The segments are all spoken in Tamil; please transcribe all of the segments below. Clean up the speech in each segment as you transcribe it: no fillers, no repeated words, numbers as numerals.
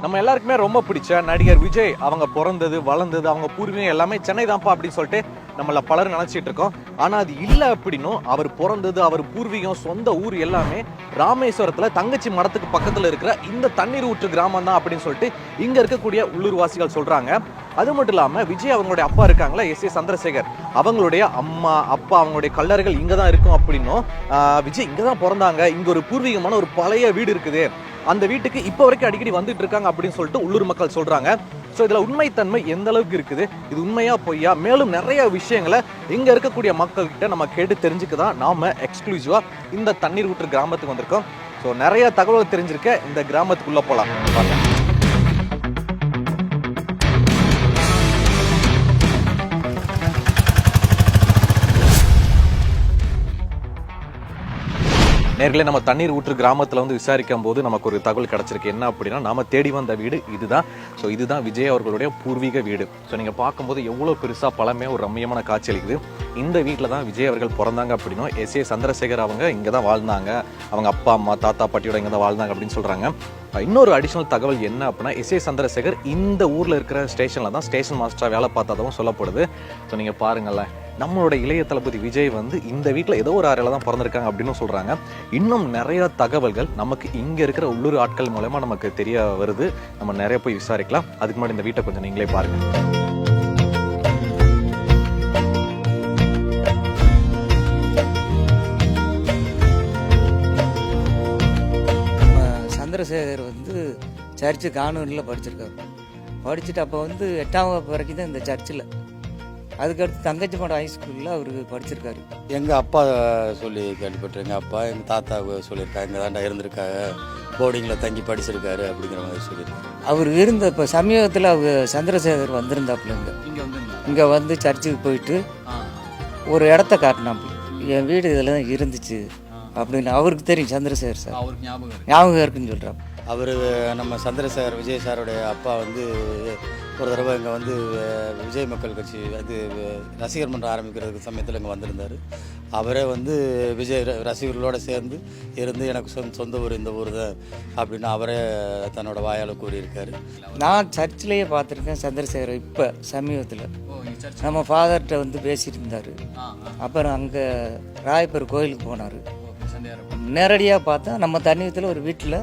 நம்ம எல்லாருக்குமே ரொம்ப பிடிச்ச நடிகர் விஜய் அவங்க பிறந்தது வளர்ந்தது அவங்க பூர்வீகம் எல்லாமே சென்னை தான்ப்பா அப்படின்னு சொல்லிட்டு நம்மள பலர் நினைச்சிட்டு இருக்கோம். ஆனா அது இல்ல அப்படின்னும் அவர் பிறந்தது அவர் பூர்வீகம் சொந்த ஊர் எல்லாமே ராமேஸ்வரத்துல தங்கச்சி மடத்துக்கு பக்கத்துல இருக்கிற இந்த தண்ணீர் ஊற்று கிராமம் தான் அப்படின்னு சொல்லிட்டு இங்க இருக்கக்கூடிய உள்ளூர்வாசிகள் சொல்றாங்க. அது மட்டும் இல்லாம விஜய் அவங்களுடைய அப்பா இருக்காங்களா எஸ் சந்திரசேகர் அவங்களுடைய அம்மா அப்பா அவங்களுடைய கல்லறைகள் இங்க தான் இருக்கும் அப்படின்னும் விஜய் இங்க தான் பிறந்தாங்க, இங்க ஒரு பூர்வீகமான ஒரு பழைய வீடு இருக்குது, அந்த வீட்டுக்கு இப்போ வரைக்கும் அடிக்கடி வந்துட்டு இருக்காங்க அப்படின்னு சொல்லிட்டு உள்ளூர் மக்கள் சொல்றாங்க. ஸோ இதுல உண்மைத்தன்மை எந்த அளவுக்கு இருக்குது, இது உண்மையா பொய்யா, மேலும் நிறைய விஷயங்களை இங்க இருக்கக்கூடிய மக்கள் கிட்ட நம்ம கேட்டு தெரிஞ்சுக்கதான் நாம எக்ஸ்க்ளூசிவா இந்த தண்ணீர் ஊற்று கிராமத்துக்கு வந்திருக்கோம். ஸோ நிறைய தகவல் தெரிஞ்சிருக்க இந்த கிராமத்துக்குள்ள போலாம். நேர்களே நம்ம தண்ணீர் ஊற்று கிராமத்தில் வந்து விசாரிக்கும் போது நமக்கு ஒரு தகவல் கிடைச்சிருக்கு. என்ன அப்படின்னா நாம தேடி வந்த வீடு இதுதான். ஸோ இதுதான் விஜய் அவர்களுடைய பூர்வீக வீடு. ஸோ நீங்கள் பார்க்கும்போது எவ்வளோ பெருசாக பழமையாக ஒரு ரம்மியமான காட்சி அளிக்குது. இந்த வீட்டில் தான் விஜய் அவர்கள் பிறந்தாங்க அப்படின்னும் எஸ் சந்திரசேகர் அவங்க இங்கே தான் வாழ்ந்தாங்க, அவங்க அப்பா அம்மா தாத்தா பாட்டியோட இங்கே தான் வாழ்ந்தாங்க அப்படின்னு சொல்கிறாங்க. இன்னொரு அடிஷனல் தகவல் என்ன அப்படின்னா எஸ் சந்திரசேகர் இந்த ஊரில் இருக்கிற ஸ்டேஷனில் தான் ஸ்டேஷன் மாஸ்டராக வேலை பார்த்ததும் சொல்லப்படுது. ஸோ நீங்கள் பாருங்களேன், நம்மளோட இளைய தளபதி விஜய் வந்து இந்த வீட்டில் ஏதோ ஒரு அறையில தான் பிறந்திருக்காங்க அப்படின்னு சொல்றாங்க. இன்னும் நிறைய தகவல்கள் நமக்கு இங்க இருக்கிற உள்ளூர் ஆட்கள் மூலமா நமக்கு தெரிய வருது. நம்ம நிறைய போய் விசாரிக்கலாம். அதுக்கு முன்னாடி இந்த வீட்டை கொஞ்சம் நீங்களே பாருங்க. சந்திரசேகர் வந்து சர்ச்சு கானூரில் படிச்சிருக்காரு. படிச்சுட்டு அப்போ வந்து 8ஆம் வகுப்பு வரைக்கும் தான் இந்த சர்ச்சில். அதுக்கடுத்து தங்கச்சி மடம் ஹைஸ்கூலில் அவர் படிச்சிருக்காரு. எங்கள் அப்பா சொல்லி கேள்விப்பட்டிருக்கேன். எங்கள் அப்பா எங்கள் தாத்தா சொல்லியிருக்காங்க, இங்கே தாண்டா இருந்திருக்காங்க, போர்டிங்கில் தங்கி படிச்சிருக்காரு அப்படிங்கிற மாதிரி சொல்லியிருக்காங்க. அவர் இருந்த இப்போ சமீபத்தில் அவர் சந்திரசேகர் வந்திருந்தாப்புல இங்கே வந்து சர்ச்சுக்கு போயிட்டு ஒரு இடத்த காட்டினாப்புல, என் வீடு இதில் தான் இருந்துச்சு அப்படின்னு அவருக்கு தெரியும். சந்திரசேகர் சார் ஞாபகம் இருக்குன்னு சொல்கிறாங்க. அவர் நம்ம சந்திரசேகர் விஜய் சாருடைய அப்பா வந்து ஒரு தடவை இங்கே வந்து விஜய் மக்கள் கட்சி அது ரசிகர் மன்றம் ஆரம்பிக்கிறதுக்கு சமயத்தில் இங்கே வந்திருந்தார். அவரே வந்து விஜய் ரசிகர்களோடு சேர்ந்து இருந்து எனக்கு சொந்த ஊர் இந்த ஊர் தான் அப்படின்னு அவரே தன்னோட வாயால் கூறியிருக்காரு. நான் சர்ச்சிலேயே பார்த்துருக்கேன் சந்திரசேகர். இப்போ சமீபத்தில் நம்ம ஃபாதர்கிட்ட வந்து பேசிட்டு இருந்தார். அப்புறம் அங்கே ராயப்பர் கோயிலுக்கு போனார். நேரடியாக பார்த்தா நம்ம தண்ணியத்தில் ஒரு வீட்டில்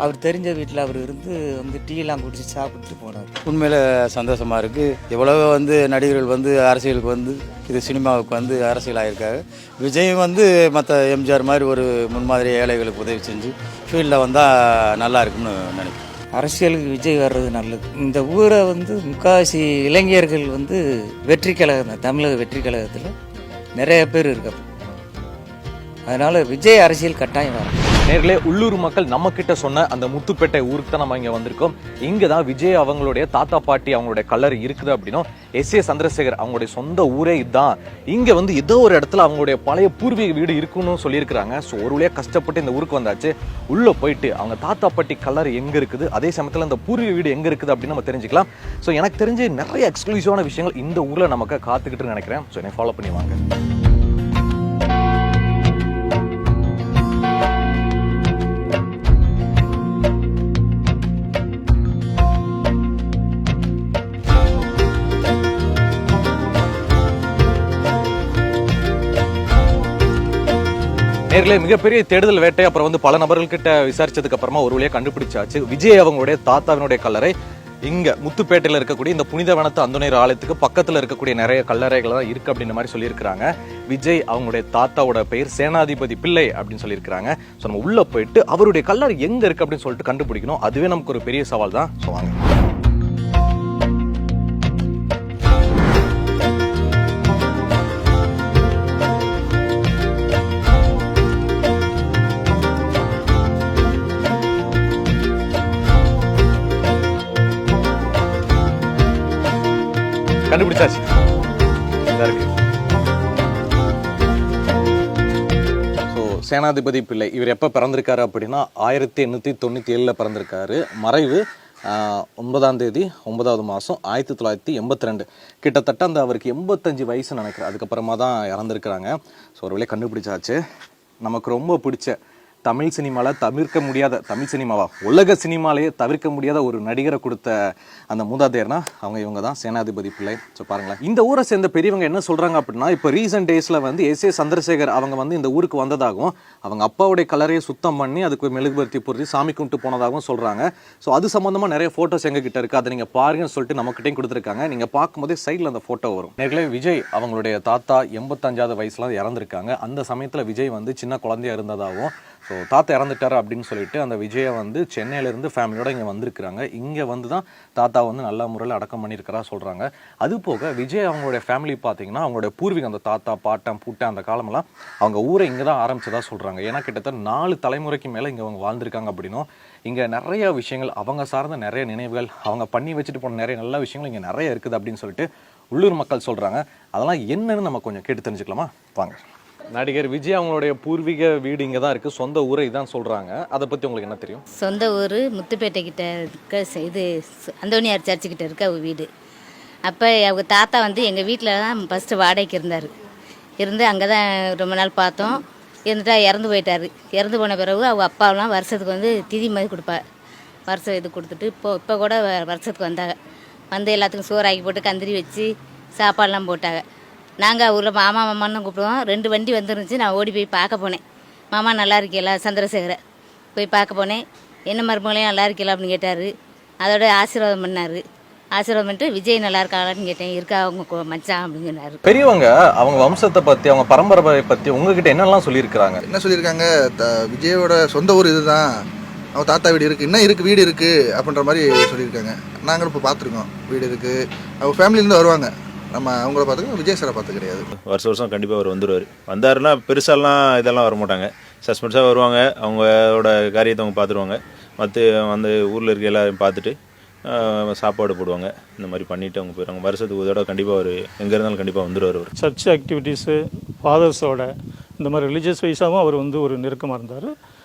அவர் தெரிஞ்ச வீட்டில் அவர் இருந்து வந்து டீலாம் குடிச்சு சாப்பிட்டு போனார். உண்மையில் சந்தோஷமாக இருக்குது. எவ்வளவோ வந்து நடிகர்கள் வந்து அரசியலுக்கு வந்து இது சினிமாவுக்கு வந்து அரசியல் ஆகியிருக்காங்க. விஜய் வந்து மற்ற எம்ஜிஆர் மாதிரி ஒரு முன்மாதிரி ஏழைகளுக்கு உதவி செஞ்சு ஃபீல்டில் வந்தால் நல்லா இருக்குன்னு நினைக்கிறேன். அரசியலுக்கு விஜய் வர்றது நல்லது. இந்த ஊரை வந்து முக்கால்வாசி இளைஞர்கள் வந்து வெற்றி கழகம், தமிழக வெற்றி கழகத்தில் நிறைய பேர் இருக்காங்க. அதனால விஜய் அரசியல் கட்டாயம் வரும். நேர்களே, உள்ளூர் மக்கள் நம்ம கிட்ட சொன்ன அந்த முத்துப்பேட்டை ஊருக்கு தான் நம்ம இங்க வந்திருக்கோம். இங்க தான் விஜய் அவங்களுடைய தாத்தா பாட்டி அவங்களுடைய கல்லறை இருக்குது அப்படின்னும் எஸ் சந்திரசேகர் அவங்களுடைய சொந்த ஊரே இதுதான். இங்க வந்து ஏதோ ஒரு இடத்துல அவங்களுடைய பழைய பூர்வீக வீடு இருக்குன்னு சொல்லியிருக்கிறாங்க. ஸோ ஒரு வழியா கஷ்டப்பட்டு இந்த ஊருக்கு வந்தாச்சு. உள்ள போயிட்டு அவங்க தாத்தா பாட்டி கல்லறை எங்க இருக்குது, அதே சமயத்தில் அந்த பூர்வீக வீடு எங்க இருக்குது அப்படின்னு நம்ம தெரிஞ்சுக்கலாம். ஸோ எனக்கு தெரிஞ்சு நிறைய எக்ஸ்க்ளூசிவான விஷயங்கள் இந்த ஊர்ல நமக்கு காத்துக்கிட்டு நினைக்கிறேன். ஸோ என்னை ஃபாலோ பண்ணி வாங்க. நேர்களே, மிகப்பெரிய தேடுதல் வேட்டை அப்புறம் வந்து பல நபர்கள்கிட்ட விசாரிச்சதுக்கு அப்புறமா ஒரு வழியா கண்டுபிடிச்சாச்சு. விஜய் அவங்களுடைய தாத்தாவினுடைய கல்லறை இங்க முத்துப்பேட்டையில இருக்கக்கூடிய இந்த புனிதவனத்து அந்தோனியர் ஆலயத்துக்கு பக்கத்துல இருக்கக்கூடிய நிறைய கல்லறைகள் தான் இருக்கு அப்படின்ற மாதிரி சொல்லியிருக்கிறாங்க. விஜய் அவங்களுடைய தாத்தாவோட பெயர் சேனாதிபதி பிள்ளை அப்படின்னு சொல்லியிருக்கிறாங்க. ஸோ நம்ம உள்ள போயிட்டு அவருடைய கல்லறை எங்க இருக்கு அப்படின்னு சொல்லிட்டு கண்டுபிடிக்கணும். அதுவே நமக்கு ஒரு பெரிய சவால் தான். ஸோ வாங்க. கண்டுபிடிச்சாச்சு. ஸோ சேனாதிபதி பிள்ளை இவர் எப்போ பிறந்திருக்காரு அப்படின்னா 1897 பிறந்திருக்காரு. மறைவு 9ஆம் தேதி 9வது மாதம் 1982. கிட்டத்தட்ட அந்த அவருக்கு 85 வயசு நினைக்கிறேன். அதுக்கப்புறமா தான் இறந்துருக்கிறாங்க. ஸோ ஒரு வேலையை கண்டுபிடிச்சாச்சு. நமக்கு ரொம்ப பிடிச்ச தமிழ் சினிமாவில் தவிர்க்க முடியாத, தமிழ் சினிமாவா உலக சினிமாலேயே தவிர்க்க முடியாத ஒரு நடிகரை கொடுத்த அந்த மூதாதையர்னா இவங்க தான் சேனாதிபதி பிள்ளை. ஸோ பாருங்களேன், இந்த ஊரை சேர்ந்த பெரியவங்க என்ன சொல்கிறாங்க அப்படின்னா, இப்போ ரீசெண்ட் டேஸில் வந்து எஸ் ஏ சந்திரசேகர் அவங்க வந்து இந்த ஊருக்கு வந்ததாகவும் அவங்க அப்பாவுடைய கலரையை சுத்தம் பண்ணி அதுக்கு மெழுகுபர்த்தி பொருத்தி சாமி கும்பிட்டு போனதாகவும் சொல்கிறாங்க. ஸோ அது சம்மந்தமாக நிறைய ஃபோட்டோஸ் எங்ககிட்ட இருக்குது, அதை நீங்கள் பாருங்கன்னு சொல்லிட்டு நம்மக்கிட்டையும் கொடுத்துருக்காங்க. நீங்கள் பார்க்கும்போதே சைடில் அந்த ஃபோட்டோ வரும். நேர்களே, விஜய் அவங்களுடைய தாத்தா 85வது வயசுல இறந்துருக்காங்க. அந்த சமயத்தில் விஜய் வந்து சின்ன குழந்தையா இருந்ததாகவும், ஸோ தாத்தா இறந்துட்டார் அப்படின்னு சொல்லிட்டு அந்த விஜயை வந்து சென்னையிலேருந்து ஃபேமிலியோட இங்கே வந்திருக்கிறாங்க. இங்கே வந்து தான் தாத்தா வந்து நல்ல முறையில் அடக்கம் பண்ணியிருக்கிறா சொல்கிறாங்க. அது போக விஜய் அவங்களுடைய ஃபேமிலி பார்த்தீங்கன்னா அவங்களுடைய பூர்வீகம், அந்த தாத்தா பாட்டன் பூட்டன் அந்த காலமெல்லாம் அவங்க ஊரை இங்கே தான் ஆரம்பிச்சதா சொல்கிறாங்க. ஏன்னா கிட்டத்தட்ட 4 தலைமுறைக்கு மேலே இங்கே அவங்க வாழ்ந்திருக்காங்க அப்படின்னும், இங்கே நிறைய விஷயங்கள் அவங்க சார்ந்த நிறைய நினைவுகள், அவங்க பண்ணி வச்சுட்டு போன நிறைய நல்ல விஷயங்கள் இங்கே நிறைய இருக்குது அப்படின்னு சொல்லிட்டு உள்ளூர் மக்கள் சொல்கிறாங்க. அதெல்லாம் என்னன்னு நம்ம கொஞ்சம் கேட்டு தெரிஞ்சுக்கலாமா? வாங்க. நடிகர் விஜய் அவங்களுடைய பூர்வீக வீடு இங்கே தான் இருக்குது, சொந்த ஊரை இதான் சொல்கிறாங்க. அதை பற்றி உங்களுக்கு என்ன தெரியும்? சொந்த ஊர் முத்துப்பேட்டை கிட்ட இருக்க இது அந்தோனியார் சர்ச்சுக்கிட்ட இருக்க வீடு. அப்போ அவங்க தாத்தா வந்து எங்கள் வீட்டில் தான் ஃபஸ்ட்டு வாடகைக்கு இருந்து அங்கே தான் ரொம்ப நாள் பார்த்தோம். இருந்துட்டா இறந்து போயிட்டார். இறந்து போன பிறகு அவங்க அப்பாவெலாம் வருஷத்துக்கு வந்து திதி மாதிரி கொடுப்பார். வருஷம் இது கொடுத்துட்டு இப்போ கூட வருஷத்துக்கு வந்தாங்க. வந்து எல்லாத்துக்கும் சோறு ஆக்கி போட்டு கந்திரி வச்சு சாப்பாடெலாம் போட்டாங்க. நாங்கள் ஊரில் மாமா மாமான்னு கூப்பிடுவோம். 2 வண்டி வந்துருந்துச்சு. நான் ஓடி போய் பார்க்க போனேன். மாமா நல்லா இருக்கீங்களா சந்திரசேகரை போய் பார்க்க போனேன். என்ன மருமகளையும் நல்லா இருக்கீங்களா அப்படின்னு கேட்டார். அதோட ஆசீர்வாதம் பண்ணார். ஆசீர்வாதம் பண்ணிட்டு விஜய் நல்லா இருக்காங்களான்னு கேட்டேன். இருக்கா அவங்க மச்சான் அப்படின்னு சொன்னார். பெரியவங்க அவங்க வம்சத்தை பற்றி அவங்க பரம்பரை பற்றி உங்ககிட்ட என்னெல்லாம் சொல்லியிருக்கிறாங்க? என்ன சொல்லியிருக்காங்க, விஜயோட சொந்த ஊர் இதுதான், அவங்க தாத்தா வீடு இருக்குது, இன்னும் இருக்குது, வீடு இருக்குது அப்படின்ற மாதிரி சொல்லியிருக்காங்க. நாங்களும் இப்போ பார்த்துருக்கோம், வீடு இருக்குது. அவங்க ஃபேமிலியிலேருந்து வருவாங்க. நம்ம அவங்கள பார்த்துக்கோம், விஜய் சாரை பார்த்து கிடையாது. வருஷம் கண்டிப்பாக அவர் வந்துடுவார். வந்தாருன்னா பெருசாலாம் இதெல்லாம் வர மாட்டாங்க, சஸ்பென்ஸாக வருவாங்க. அவங்களோட காரியத்தை அவங்க பார்த்துருவாங்க. மற்ற அந்த ஊரில் இருக்க எல்லாரையும் பார்த்துட்டு சாப்பாடு போடுவாங்க. இந்த மாதிரி பண்ணிவிட்டு அவங்க போயிடுவாங்க. வருஷத்துக்கு இதோட கண்டிப்பாக அவர் எங்கே இருந்தாலும் கண்டிப்பாக வந்துடுவார். அவர் சர்ச் ஆக்டிவிட்டீஸு ஃபாதர்ஸோட இந்த மாதிரி ரிலீஜியஸ் வைஸாகவும் அவர் வந்து ஒரு நெருக்கமாக இருந்தார்.